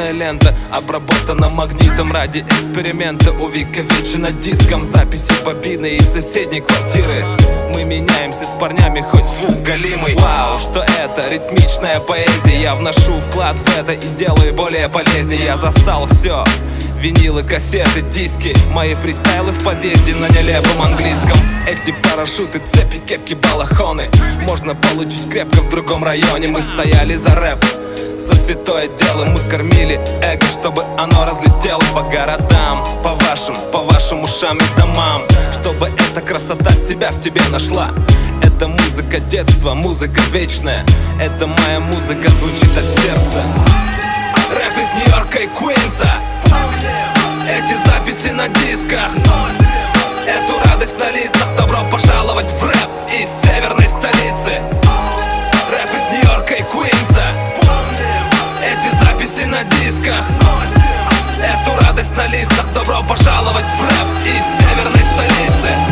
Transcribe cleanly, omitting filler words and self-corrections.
Черная лента обработана магнитом ради эксперимента. Увековечена диском записи бобины из соседней квартиры. Мы меняемся с парнями, хоть звук галимый. Вау, что это ритмичная поэзия. Я вношу вклад в это и делаю более полезнее. Я застал все: винилы, кассеты, диски, мои фристайлы в подъезде на нелепом английском. Эти парашюты, цепи, кепки, балахоны можно получить крепко в другом районе. Мы стояли за рэп, за святое дело. Мы кормили эго, чтобы оно разлетелось по городам, по вашим ушам и домам, чтобы эта красота себя в тебе нашла. Это музыка детства, музыка вечная. Это моя музыка, звучит от сердца. Рэп из Нью-Йорка и Куинса. Эти записи на дисках, эту радость на лицах. Добро пожаловать в рэп из северной столицы. Рэп из Нью-Йорка и Куинса. Эти записи на дисках, эту радость на лицах. Добро пожаловать в рэп из северной столицы.